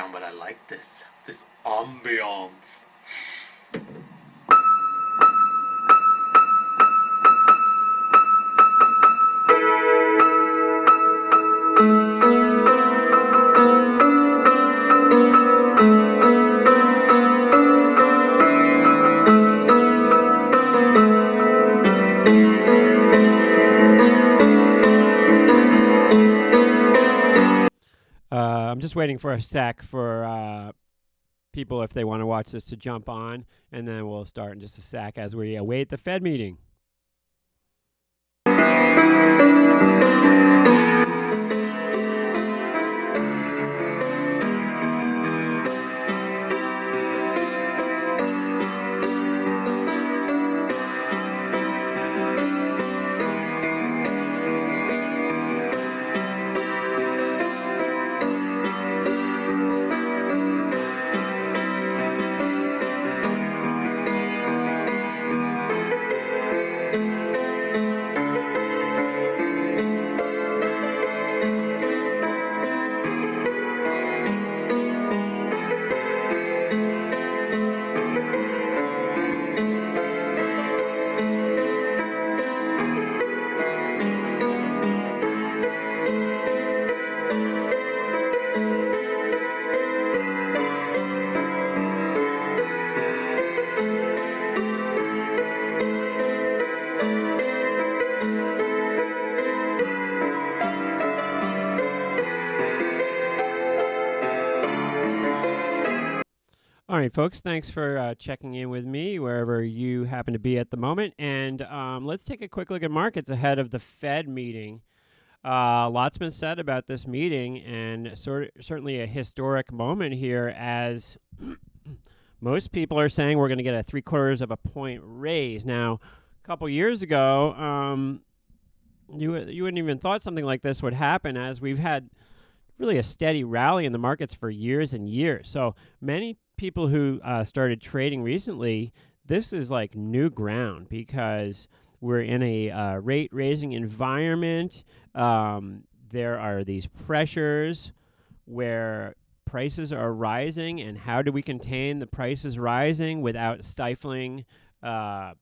background, but I like this ambiance. I'm just waiting for a sec for people, if they want to watch this, to jump on, and then we'll start in just a sec as we await the Fed meeting. All right, folks, thanks for checking in with me wherever you happen to be at the moment. And let's take a quick look at markets ahead of the Fed meeting. Lots been said about this meeting, and certainly a historic moment here, as most people are saying we're going to get a 0.75 point raise. Now, a couple years ago, you wouldn't even thought something like this would happen, as we've had really a steady rally in the markets for years and years. So many people who started trading recently, this is like new ground, because we're in a rate-raising environment. There are these pressures where prices are rising, and how do we contain the prices rising without stifling the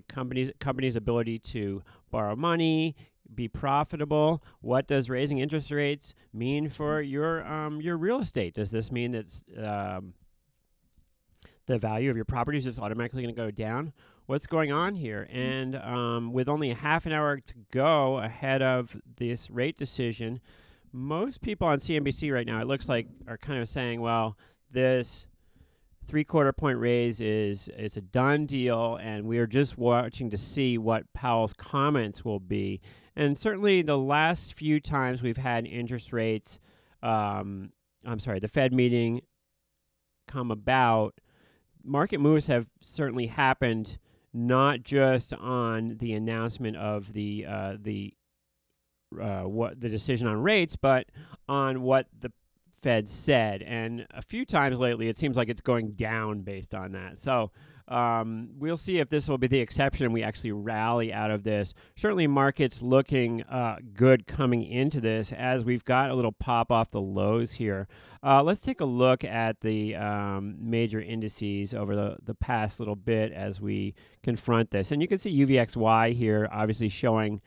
company's ability to borrow money, be profitable? What does raising interest rates mean for your real estate? Does this mean that the value of your properties is automatically going to go down? What's going on here? And with only a half an hour to go ahead of this rate decision, most people on CNBC right now, it looks like, are kind of saying, well, this 0.75 point raise is a done deal, and we are just watching to see what Powell's comments will be. And certainly the last few times we've had interest rates, the Fed meeting come about, market moves have certainly happened not just on the announcement of the decision on rates, but on what the Fed said. And a few times lately, it seems like it's going down based on that. So we'll see if this will be the exception and we actually rally out of this. Certainly markets looking good coming into this, as we've got a little pop off the lows here. Let's take a look at the major indices over the past little bit as we confront this. And you can see UVXY here obviously showing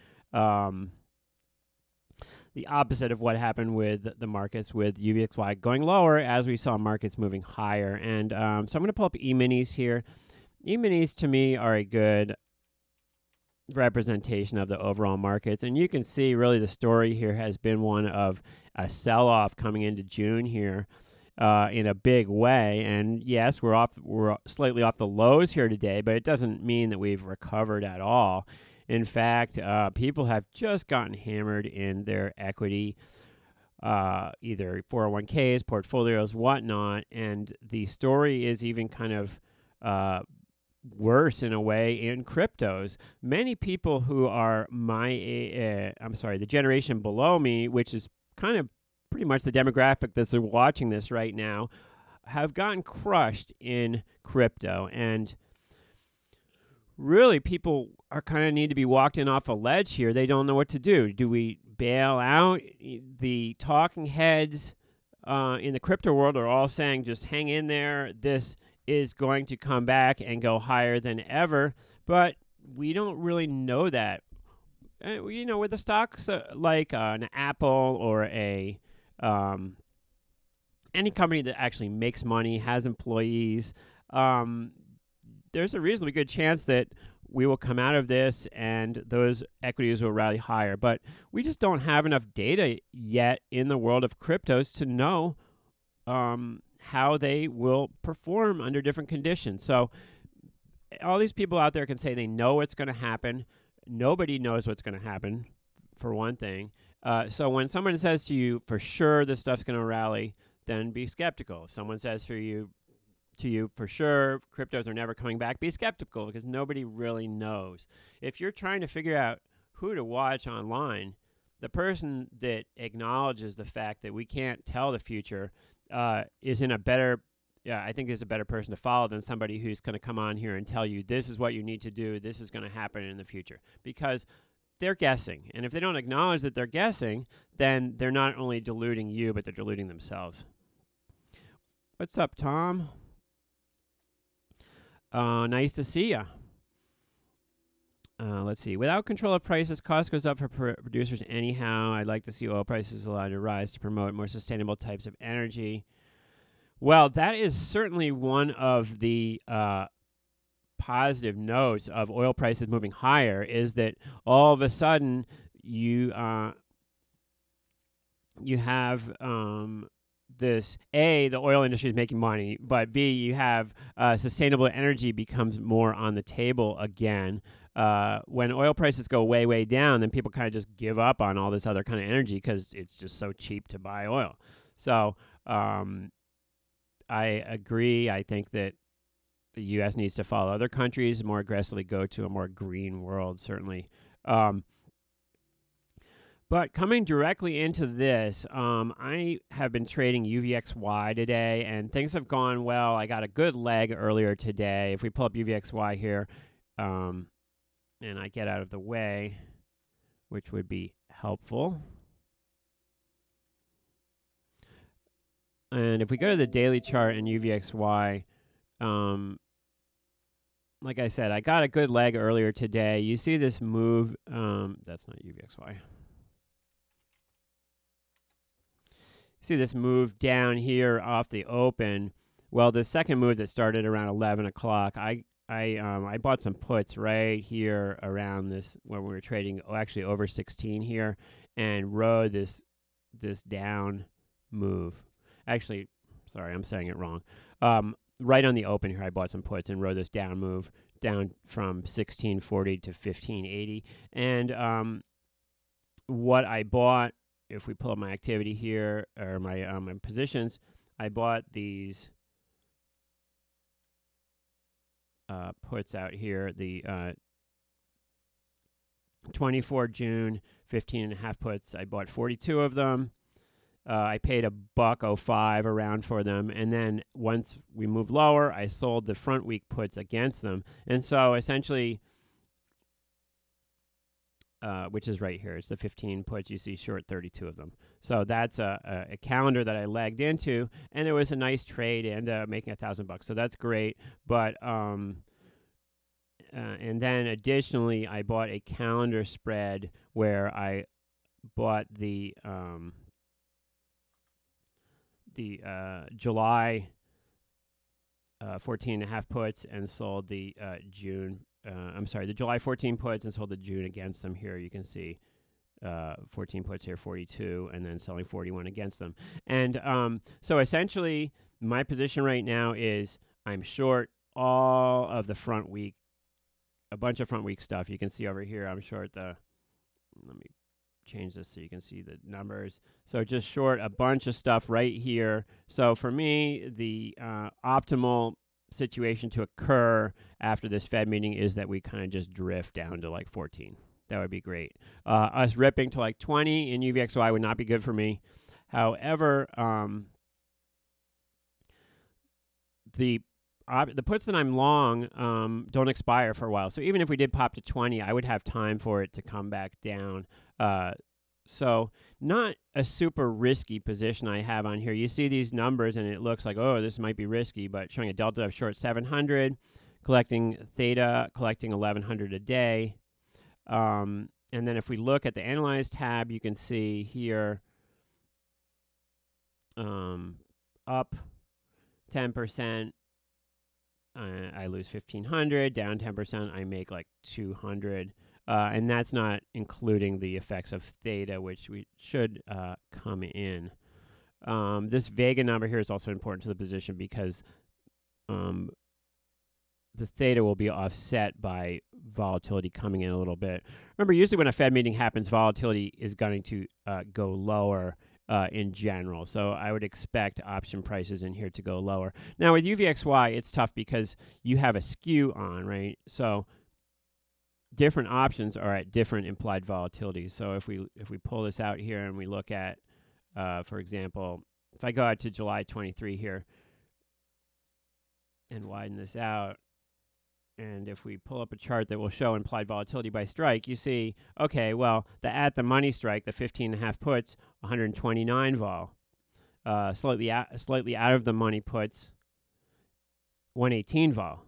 the opposite of what happened with the markets, with UVXY going lower as we saw markets moving higher. And so I'm going to pull up E-minis here. E-minis to me are a good representation of the overall markets. And you can see really the story here has been one of a sell-off coming into June here in a big way. And yes, we're slightly off the lows here today, but it doesn't mean that we've recovered at all. In fact, people have just gotten hammered in their equity, either 401ks, portfolios, whatnot, and the story is even kind of worse in a way in cryptos. Many people who are the generation below me, which is kind of pretty much the demographic that's watching this right now, have gotten crushed in crypto. And really, people are kind of need to be walked in off a ledge here. They don't know what to do. Do we bail out the talking heads in the crypto world are all saying just hang in there. This is going to come back and go higher than ever. But we don't really know that. With the stocks like an Apple or a any company that actually makes money, has employees, there's a reasonably good chance that we will come out of this and those equities will rally higher. But we just don't have enough data yet in the world of cryptos to know how they will perform under different conditions. So all these people out there can say they know what's going to happen. Nobody knows what's going to happen, for one thing. So when someone says to you, for sure this stuff's going to rally, then be skeptical. If someone says to you, for sure, cryptos are never coming back, be skeptical, because nobody really knows. If you're trying to figure out who to watch online, the person that acknowledges the fact that we can't tell the future is in a better, I think is a better person to follow than somebody who's going to come on here and tell you this is what you need to do, this is going to happen in the future, because they're guessing. And if they don't acknowledge that they're guessing, then they're not only deluding you, but they're deluding themselves. What's up, Tom? Nice to see ya. Let's see. Without control of prices, cost goes up for producers anyhow. I'd like to see oil prices allowed to rise to promote more sustainable types of energy. Well, that is certainly one of the positive notes of oil prices moving higher, is that all of a sudden you have this, A, the oil industry is making money, but B, you have sustainable energy becomes more on the table again. When oil prices go way, way down, then people kind of just give up on all this other kind of energy because it's just so cheap to buy oil. So I agree. I think that the U.S. needs to follow other countries, more aggressively go to a more green world, certainly. But coming directly into this, I have been trading UVXY today, and things have gone well. I got a good leg earlier today. If we pull up UVXY here, and I get out of the way, which would be helpful. And if we go to the daily chart in UVXY, like I said, I got a good leg earlier today. You see this move. That's not UVXY. See this move down here off the open. Well, the second move that started around 11 o'clock, I bought some puts right here around this when we were trading, actually over 16 here, and rode this down move. Actually, sorry, I'm saying it wrong. Right on the open here, I bought some puts and rode this down move down from 1640 to 1580. And what I bought, if we pull up my activity here, or my positions, I bought these puts out here, the 24 June 15.5 puts. I bought 42 of them. I paid $1.05 around for them, and then once we moved lower, I sold the front week puts against them. And so essentially, which is right here, it's the 15 puts, you see short 32 of them. So that's a calendar that I legged into, and it was a nice trade, and making $1,000. So that's great. But and then additionally, I bought a calendar spread where I bought the July 14.5 puts and sold the June. The July 14 puts and sold the June against them here. You can see 14 puts here, 42, and then selling 41 against them. And so essentially, my position right now is I'm short all of the front week, a bunch of front week stuff. You can see over here, I'm short let me change this so you can see the numbers. So just short a bunch of stuff right here. So for me, the optimal situation to occur after this Fed meeting is that we kind of just drift down to like 14. That would be great. Us ripping to like 20 in UVXY would not be good for me. However, the puts that I'm long don't expire for a while. So even if we did pop to 20, I would have time for it to come back down So not a super risky position I have on here. You see these numbers and it looks like, oh, this might be risky, but showing a delta of short 700, collecting theta, collecting 1100 a day. And then if we look at the Analyze tab, you can see here up 10%, I lose 1,500. Down 10%, I make like 200. And that's not including the effects of theta, which we should come in. This Vega number here is also important to the position because the theta will be offset by volatility coming in a little bit. Remember, usually when a Fed meeting happens, volatility is going to go lower in general. So I would expect option prices in here to go lower. Now with UVXY, it's tough because you have a skew on, right? So different options are at different implied volatilities. So if we pull this out here and we look at, for example, if I go out to July 23 here and widen this out, and if we pull up a chart that will show implied volatility by strike, you see, okay, well, the at-the-money strike, the 15.5 puts, 129 vol. Slightly out of the money puts, 118 vol.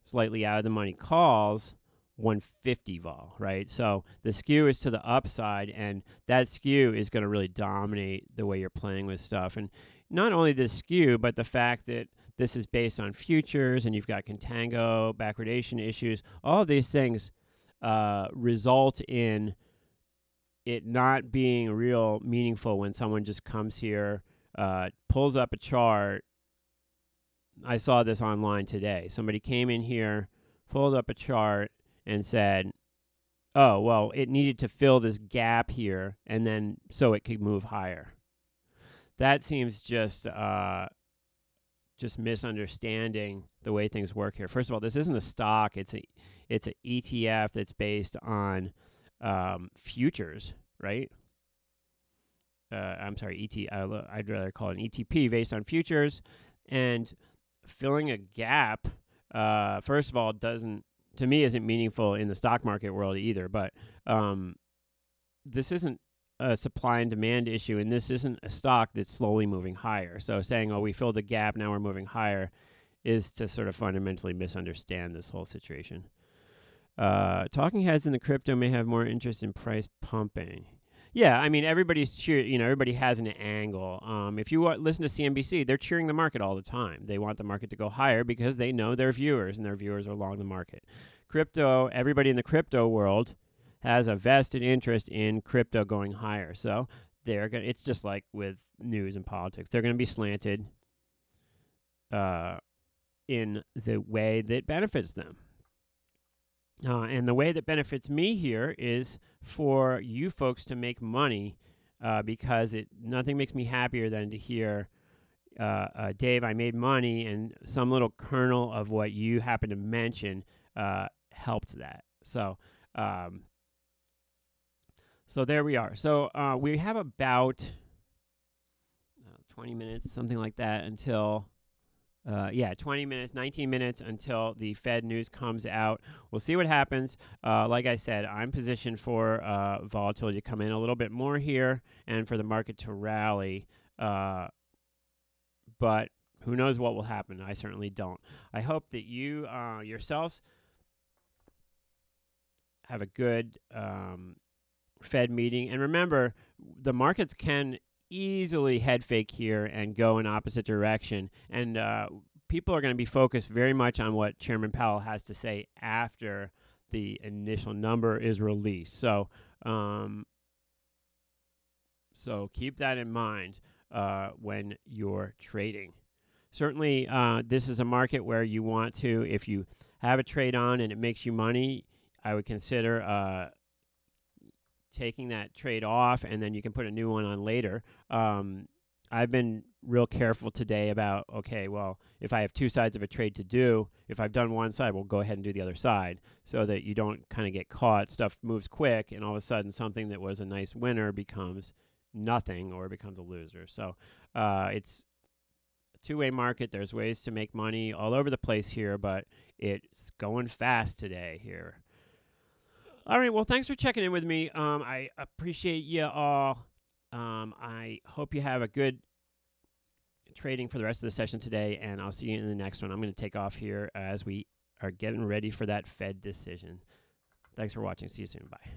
Slightly out of the money calls, 150 vol, right? So the skew is to the upside, and that skew is going to really dominate the way you're playing with stuff. And not only the skew, but the fact that this is based on futures, and you've got contango, backwardation issues. All of these things result in it not being real meaningful when someone just comes here, pulls up a chart. I saw this online today. Somebody came in here, pulled up a chart, and said, oh, well, it needed to fill this gap here, and then so it could move higher. That seems just misunderstanding the way things work here. First of all, this isn't a stock. It's an ETF that's based on futures, right? I'm sorry, I'd rather call it an ETP based on futures. And filling a gap, first of all, to me, isn't meaningful in the stock market world either. But this isn't a supply and demand issue, and this isn't a stock that's slowly moving higher. So saying, oh, we filled the gap, now we're moving higher, is to sort of fundamentally misunderstand this whole situation. Talking heads in the crypto may have more interest in price pumping. Yeah, I mean, everybody has an angle. If you listen to CNBC, they're cheering the market all the time. They want the market to go higher because they know their viewers, and their viewers are long the market. Crypto, everybody in the crypto world has a vested interest in crypto going higher. So it's just like with news and politics. They're going to be slanted in the way that benefits them. And the way that benefits me here is for you folks to make money because nothing makes me happier than to hear, Dave, I made money, and some little kernel of what you happen to mention helped that. So there we are. So we have about 20 minutes, something like that, until 20 minutes, 19 minutes until the Fed news comes out. We'll see what happens. Like I said, I'm positioned for volatility to come in a little bit more here and for the market to rally. But who knows what will happen? I certainly don't. I hope that you yourselves have a good Fed meeting. And remember, the markets can easily head fake here and go in opposite direction. And people are going to be focused very much on what Chairman Powell has to say after the initial number is released. So keep that in mind when you're trading. Certainly, this is a market where you want to, if you have a trade on and it makes you money, I would consider taking that trade off, and then you can put a new one on later. I've been real careful today about, okay, well, if I have two sides of a trade to do, if I've done one side, we'll go ahead and do the other side so that you don't kind of get caught. Stuff moves quick, and all of a sudden something that was a nice winner becomes nothing or becomes a loser. So it's a two-way market. There's ways to make money all over the place here, but it's going fast today here. All right. Well, thanks for checking in with me. I appreciate you all. I hope you have a good trading for the rest of the session today, and I'll see you in the next one. I'm going to take off here as we are getting ready for that Fed decision. Thanks for watching. See you soon. Bye.